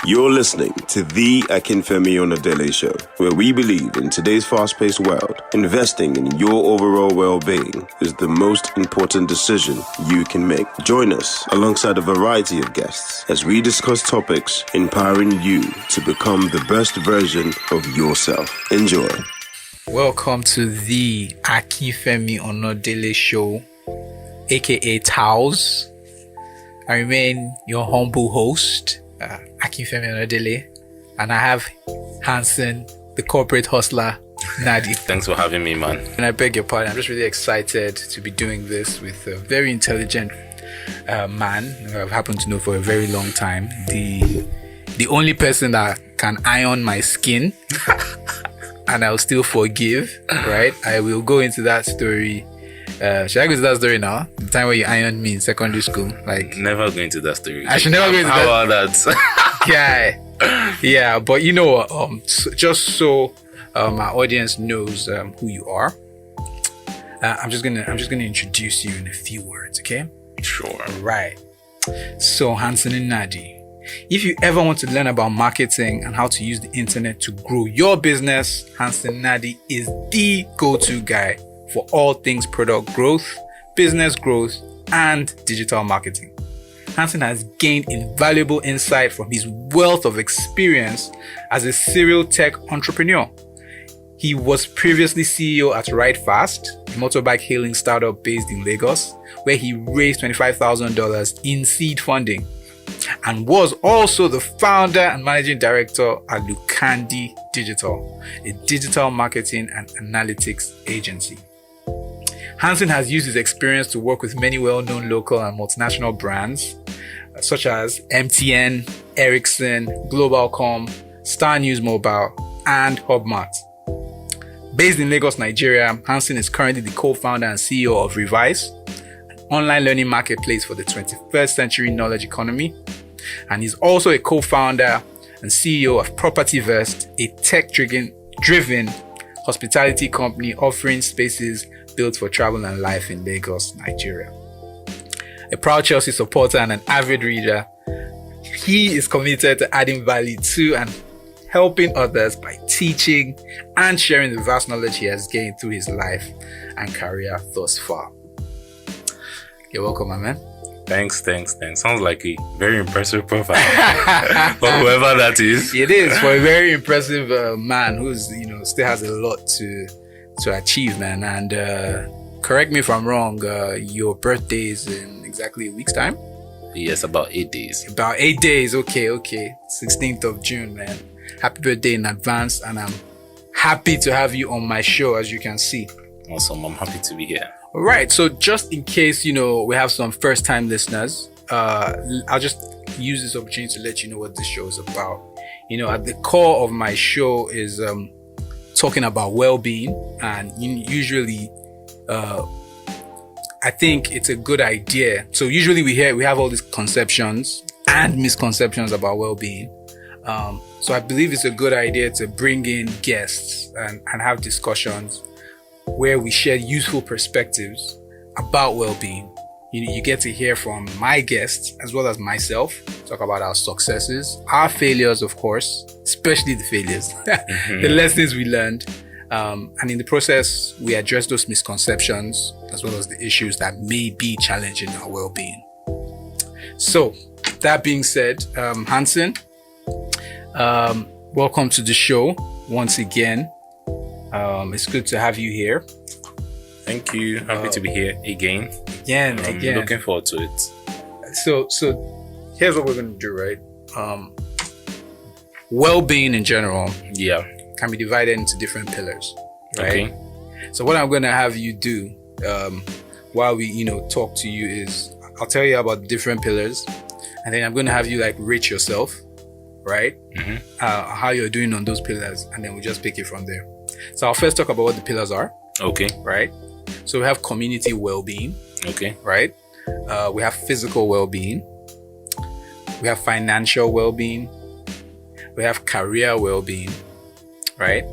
You're listening to the Akinfemi Nnadi Show, where we believe in today's fast-paced world, investing in your overall well-being is the most important decision you can make. Join us alongside a variety of guests as we discuss topics empowering you to become the best version of yourself. Enjoy. Welcome to the Akinfemi Nnadi Show, aka TAOS. I remain your humble host, Akinfemi Nnadi, and I have Hanson, the corporate hustler, Nnadi. Thanks for having me, man. And I beg your pardon, I'm just really excited to be doing this with a very intelligent man who I've happened to know for a very long time. The only person that can iron my skin and I'll still forgive, right? I will go into that story. Should I go into that story now? The time where you ironed me in secondary school, like never go into that story. I should never go into that. How about that? Yeah. But you know what? Just so my audience knows who you are, I'm just gonna introduce you in a few words, okay? Sure. Right. So Hanson and Nnadi, if you ever want to learn about marketing and how to use the internet to grow your business, Hanson Nnadi is the go-to guy for all things product growth, business growth, and digital marketing. Hanson has gained invaluable insight from his wealth of experience as a serial tech entrepreneur. He was previously CEO at Ride Fast, a motorbike hailing startup based in Lagos, where he raised $25,000 in seed funding, and was also the founder and managing director at Nnadi Digital, a digital marketing and analytics agency. Hanson has used his experience to work with many well-known local and multinational brands, such as MTN, Ericsson, Globalcom, Star News Mobile, and HubMart. Based in Lagos, Nigeria, Hanson is currently the co-founder and CEO of Revise, an online learning marketplace for the 21st century knowledge economy. And he's also a co-founder and CEO of PropertyVest, a tech-driven hospitality company offering spaces built for travel and life in Lagos, Nigeria. A proud Chelsea supporter and an avid reader, he is committed to adding value to and helping others by teaching and sharing the vast knowledge he has gained through his life and career thus far. You're welcome, my man. Thanks. Sounds like a very impressive profile. For whoever that is. It is, for a very impressive man who's, still has a lot to achieve, man. And correct me if I'm wrong, your birthday is in exactly a week's time? Yes, about 8 days. About 8 days, okay. 16th of June, man. Happy birthday in advance, and I'm happy to have you on my show, as you can see. Awesome, I'm happy to be here. All right, so just in case, we have some first-time listeners, I'll just use this opportunity to let you know what this show is about. At the core of my show is talking about well-being, and usually I think it's a good idea. So usually we have all these conceptions and misconceptions about well-being. So I believe it's a good idea to bring in guests and have discussions where we share useful perspectives about well-being. You get to hear from my guests as well as myself, talk about our successes, our failures, of course, especially the failures, the lessons we learned. And in the process, we address those misconceptions as well as the issues that may be challenging our well-being. So, that being said, Hanson, welcome to the show once again. It's good to have you here. Thank you. Happy to be here again. Again. Looking forward to it. So here's what we're going to do, right? Well-being in general, can be divided into different pillars, right? Okay. So what I'm going to have you do while we, talk to you is I'll tell you about the different pillars, and then I'm going to have you rate yourself, right? Mm-hmm. How you're doing on those pillars, and then we'll just pick it from there. So I'll first talk about what the pillars are. Okay. Right? So we have community well-being. Okay. Right? We have physical well-being. We have financial well-being. We have career well-being. Right?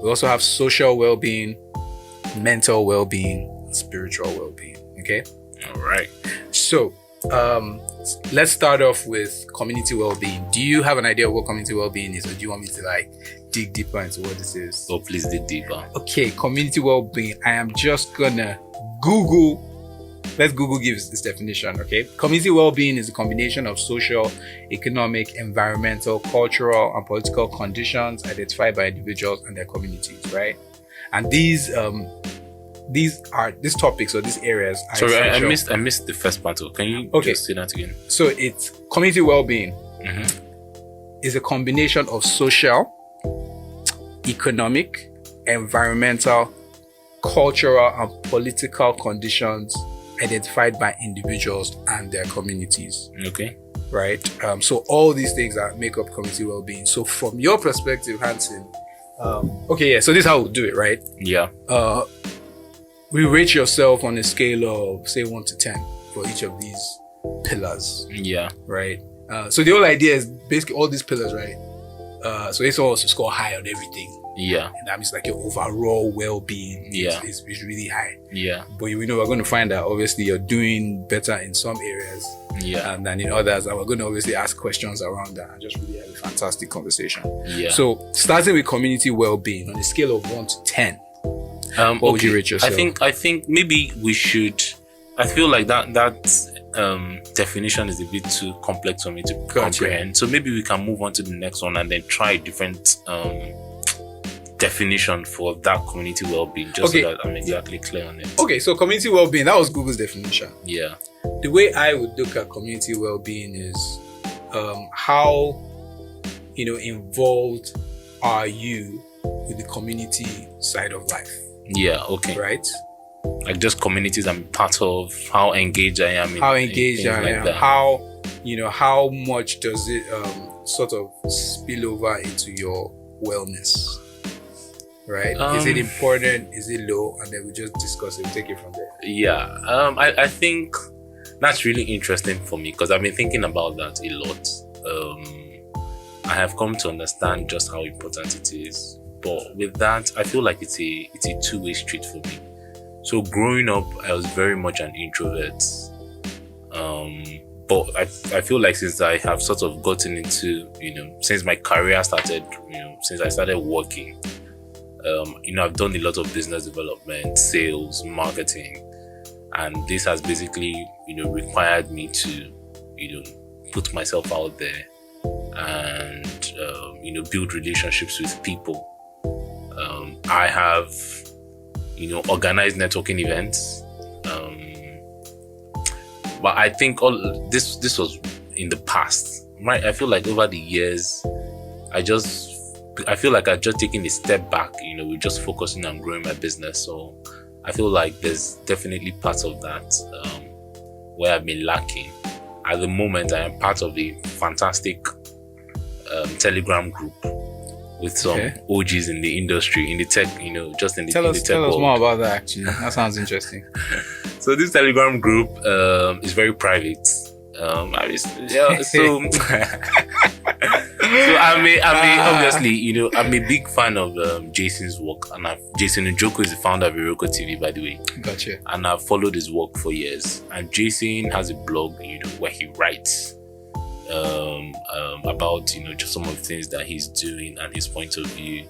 We also have social well-being, mental well-being, spiritual well-being. Okay? All right. So let's start off with community well-being. Do you have an idea of what community well-being is, or do you want me to like dig deeper into what this is? Oh, please dig deeper. Okay, community well-being. I am just gonna Google. Let's Google gives this definition, okay? Community well-being is a combination of social, economic, environmental, cultural, and political conditions identified by individuals and their communities, right? And these topics or these areas are Sorry, I essential. missed the first part. Can you just say that again? So it's community well-being Mm-hmm. is a combination of social, economic, environmental, cultural, and political conditions identified by individuals and their communities. Okay. Right? So all these things that make up community well-being. So from your perspective, Hanson, so this is how we do it, right? Yeah. We rate yourself on a scale of, say, 1 to 10 for each of these pillars, Yeah. right? So the whole idea is basically all these pillars, right? So it's also score high on everything. Yeah. And that means like your overall well-being is really high. Yeah. But we're going to find that obviously you're doing better in some areas than in others. And we're going to obviously ask questions around that and just really have a fantastic conversation. Yeah. So starting with community well-being on a scale of 1 to 10, what would you rate yourself? I think maybe we should. I feel like that definition is a bit too complex for me to comprehend. So maybe we can move on to the next one and then try a different definition for that community well-being, just so that I'm exactly clear on it. Okay, so community well-being, that was Google's definition. Yeah. The way I would look at community well-being is how involved are you with the community side of life? Yeah. Okay. Right. Like just communities I'm part of, how engaged I am. How engaged I am. Like how much does it sort of spill over into your wellness? Right? Is it important? Is it low? And then we just discuss it, take it from there. Yeah. I think that's really interesting for me because I've been thinking about that a lot. I have come to understand just how important it is. But with that, I feel like it's a two-way street for me. So growing up, I was very much an introvert. But I feel like since I have sort of gotten into, since my career started, since I started working, I've done a lot of business development, sales, marketing, and this has basically, required me to, put myself out there and, build relationships with people. I have, organized networking events. But I think all this was in the past, right? I feel like over the years, I feel like I've just taken a step back, we're just focusing on growing my business. So I feel like there's definitely parts of that where I've been lacking. At the moment, I am part of a fantastic Telegram group with some OGs in the industry, in the tech, just in the Tell in the us tech world. more about that, actually. That sounds interesting. So this Telegram group is very private. So obviously, I'm a big fan of Jason's work, and Jason Njoku is the founder of Iroko TV, by the way. Gotcha. And I've followed his work for years. And Jason has a blog, where he writes about just some of the things that he's doing and his point of view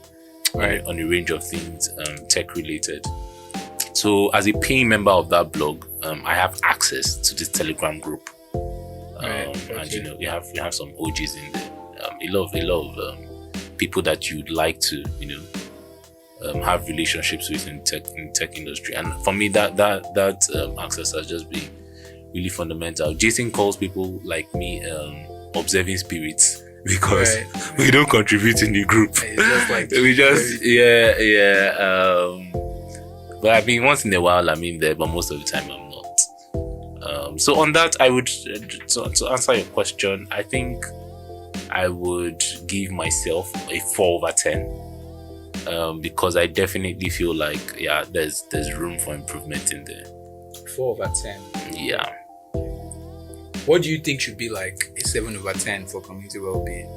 on a range of things tech related. So as a paying member of that blog, I have access to this Telegram group. And you have some OGs in there. A lot of people that you'd like to have relationships with in tech industry. And for me, that access has just been really fundamental. Jason calls people like me observing spirits because we don't contribute in the group. But I mean, once in a while I'm in there, but most of the time I'm not. So on that, I would to answer your question, I think I would give myself a 4/10 because I definitely feel like there's room for improvement in there. 4/10. Yeah. What do you think should be like a 7/10 for community well-being?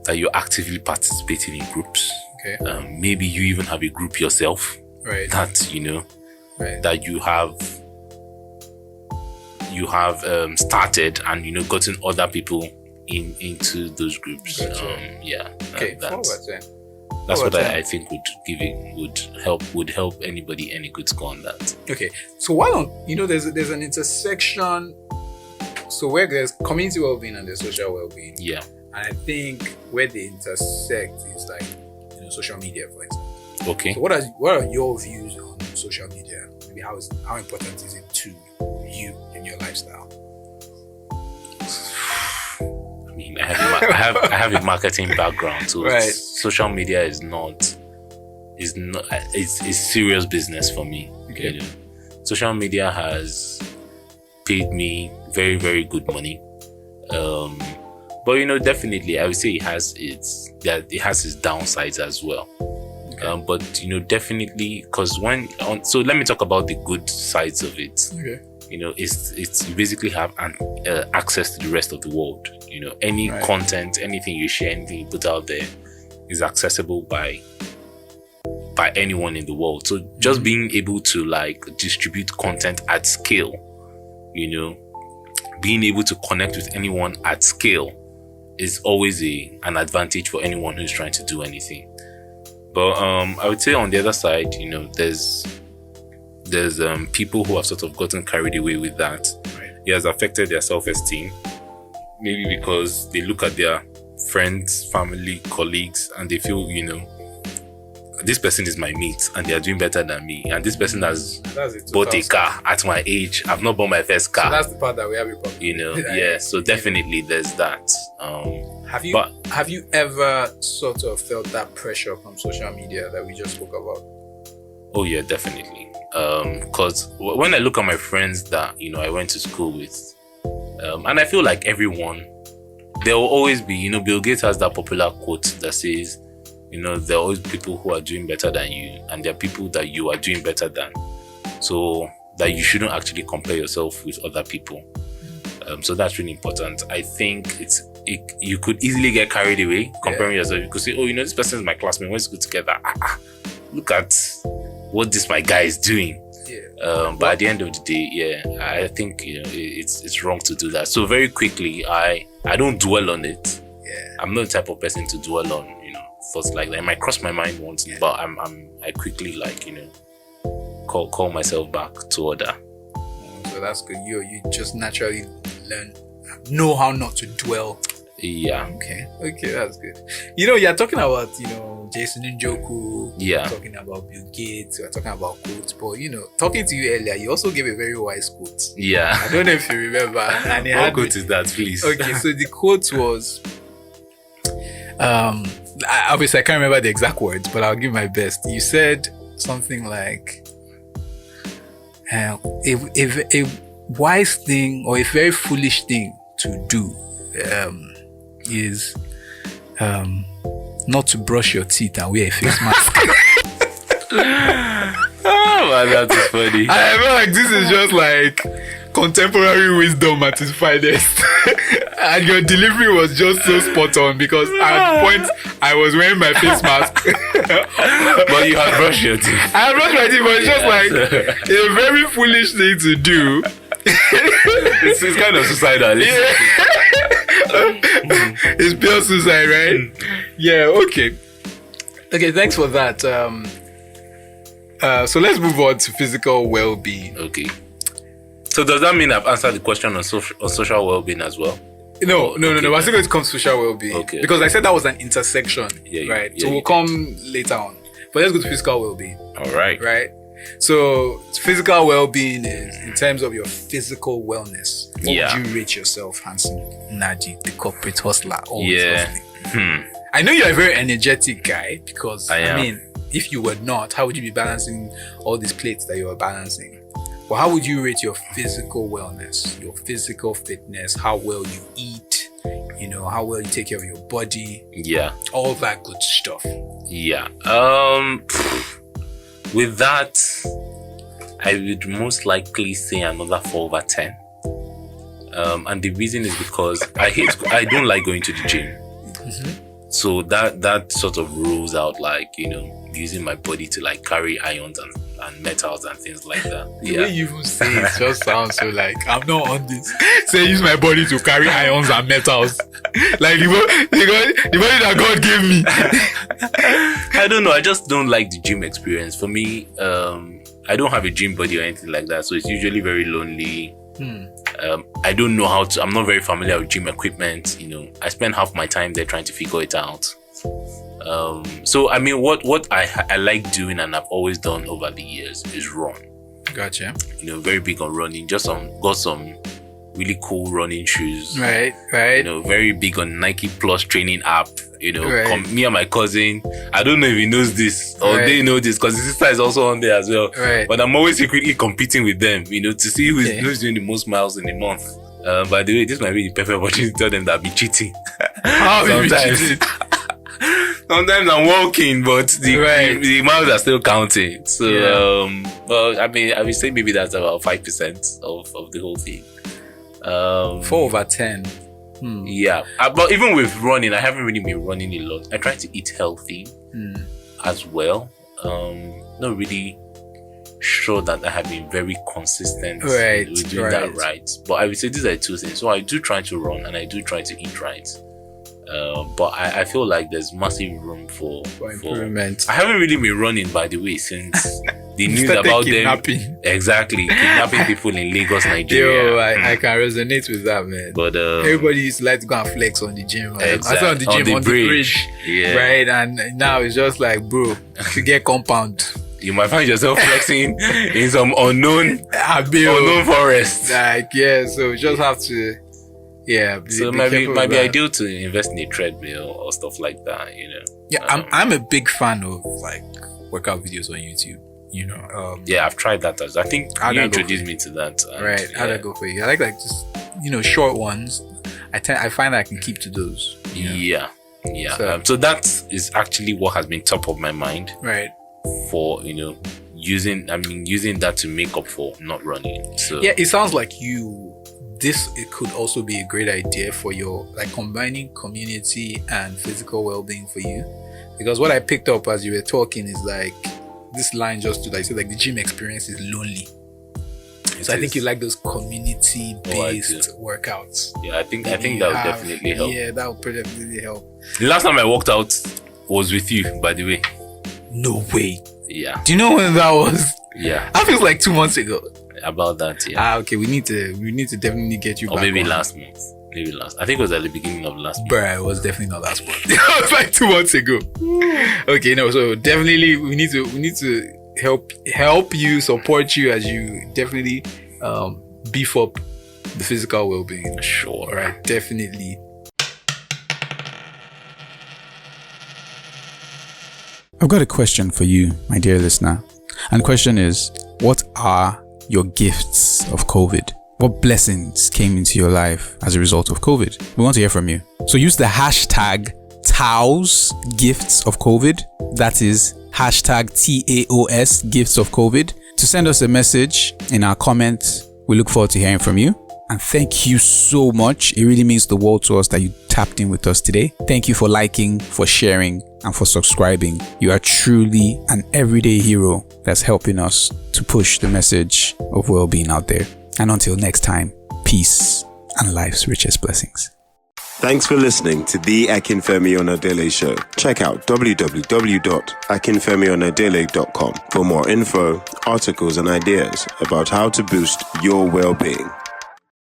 That you're actively participating in groups. Okay. Maybe you even have a group yourself. Right. That that you have you have started and gotten other people into those groups. Okay, that's what I think would help anybody any good score on that. Okay, so why don't there's an intersection. So where there's community well-being and there's social well-being. Yeah. And I think where they intersect is like social media, for instance. Okay. So what are your views on social media? Maybe how important is it to you in your lifestyle? I mean, I have a marketing background, so right. Social media is serious business for me. Okay. Social media has paid me very, very good money. But definitely I would say it has its downsides as well. Okay. But definitely, because so let me talk about the good sides of it. Okay. It's you basically have access to the rest of the world. Any content, anything you share, anything you put out there is accessible by anyone in the world. So just being able to distribute content at scale, being able to connect with anyone at scale is always an advantage for anyone who's trying to do anything. But I would say on the other side, there's people who have sort of gotten carried away with that. Right. It has affected their self-esteem, maybe because they look at their friends, family, colleagues, and they feel, this person is my mate and they are doing better than me, and this person has bought a car at my age. I've not bought my first car. So that's the part that we have a problem. Yeah. So definitely there's that. Have you ever sort of felt that pressure from social media that we just spoke about? Oh yeah, definitely. Because when I look at my friends that I went to school with, and I feel like everyone, there will always be, Bill Gates has that popular quote that says, there are always people who are doing better than you, and there are people that you are doing better than. So that you shouldn't actually compare yourself with other people. So that's really important. I think you could easily get carried away comparing yourself. You could say, oh, this person is my classmate, let's go together. Look at what this my guy is doing. Yeah. But at the end of the day, I think it's wrong to do that. So very quickly, I don't dwell on it. Yeah. I'm not the type of person to dwell on thoughts like that. It might cross my mind once, but I quickly call myself back to order. So that's good. You just naturally know how not to dwell. Yeah. Okay, that's good. You're talking about Jason Njoku. Yeah. Talking about Bill Gates. You're talking about quotes, but talking to you earlier, you also gave a very wise quote. Yeah. I don't know if you remember. And what quote is that, please? Okay, so the quote was, obviously I can't remember the exact words, but I'll give my best. You said something like, a wise thing or a very foolish thing to do is not to brush your teeth and wear a face mask. Oh man, that's funny. I feel like this is just like contemporary wisdom at its finest. And your delivery was just so spot on, because at the point I was wearing my face mask. But you had brushed your teeth. I had brushed my teeth, but it's just like a very foolish thing to do. It's kind of suicidal. Yeah. It's pure suicide, right? Yeah, okay, thanks for that. So let's move on to physical well-being. Okay. So does that mean I've answered the question on social well-being as well? No. We're still going to come to social well-being. Okay. Because I said that was an intersection, right? So we'll come later on. But let's go to physical well-being. All right. Right? So physical well-being is in terms of your physical wellness. What would you rate yourself, Hanson Nnadi, the corporate hustler? Hustling? I know you're a very energetic guy, because I mean, if you were not, how would you be balancing all these plates that you are balancing? Well, how would you rate your physical wellness, your physical fitness, how well you eat, how well you take care of your body? Yeah. All that good stuff. Yeah. With that, I would most likely say another 4/10. And the reason is because I don't like going to the gym. Mm-hmm. So that sort of rules out using my body to carry irons and metals and things like that. The way you even say it just sounds so like, I'm not on this. Say, use my body to carry ions and metals. Like the body that God gave me. I don't know. I just don't like the gym experience. For me, I don't have a gym body or anything like that. So it's usually very lonely. I don't know I'm not very familiar with gym equipment. I spend half my time there trying to figure it out. So I mean, what I like doing and I've always done over the years is run. Gotcha. Very big on running. Got some really cool running shoes. Right. Very big on Nike Plus training app. Right. Me and my cousin, I don't know if he knows this or they know this because his sister is also on there as well. Right. But I'm always secretly competing with them, to see who's doing the most miles in a month. By the way, this might be the perfect opportunity to tell them that I'll be cheating. How sometimes. Sometimes I'm walking, but the miles are still counting. So, I would say maybe that's about 5% of the whole thing. 4/10. Yeah, but even with running, I haven't really been running a lot. I try to eat healthy as well. Not really sure that I have been very consistent with doing that right. But I would say these are two things. So I do try to run and I do try to eat right. But I feel like there's massive room for improvement. I haven't really been running, by the way, since the news about kidnapping. Kidnapping people in Lagos, Nigeria. Yo, I can resonate with that, man. But everybody used to like to go and flex on the gym. Right? Exactly. On the bridge. Yeah. Right, and now it's just like, bro, to get compound. You might find yourself flexing in some unknown forest. Like, so you just have to. Yeah, so might be ideal to invest in a treadmill or stuff like that, Yeah, I'm a big fan of like workout videos on YouTube. Yeah, I've tried that. I think you introduced me to that. Right, how'd that go for you? I like just short ones. I find that I can keep to those. Yeah. So that is actually what has been top of my mind. Right. For using that to make up for not running. So yeah, it sounds like it could also be a great idea for your combining community and physical well-being for you, because what I picked up as you were talking is like this line just to say the gym experience is lonely. So I think you like those community-based workouts. Yeah, I think that would definitely help. Yeah, that would definitely help. The last time I worked out was with you, by the way. No way. Yeah. Do you know when that was? Yeah. That feels like 2 months ago. About that, yeah. Okay. We need to definitely get you back. Or maybe last month. I think it was at the beginning of last month. Bruh, it was definitely not last month. It was like 2 months ago. Okay, no, so definitely we need to help you, support you as you definitely beef up the physical well-being. Sure. All right, definitely. I've got a question for you, my dear listener. And the question is, what are your gifts of COVID? What blessings came into your life as a result of COVID? We want to hear from you. So use the hashtag TAOS gifts of COVID. That is hashtag TAOS gifts of COVID to send us a message in our comments. We look forward to hearing from you. And thank you so much. It really means the world to us that you tapped in with us today. Thank you for liking, for sharing, and for subscribing. You are truly an everyday hero that's helping us to push the message of well-being out there. And until next time, peace and life's richest blessings. Thanks for listening to the Akinfemi Onadele Show. Check out www.akinfemionadele.com for more info, articles, and ideas about how to boost your well-being.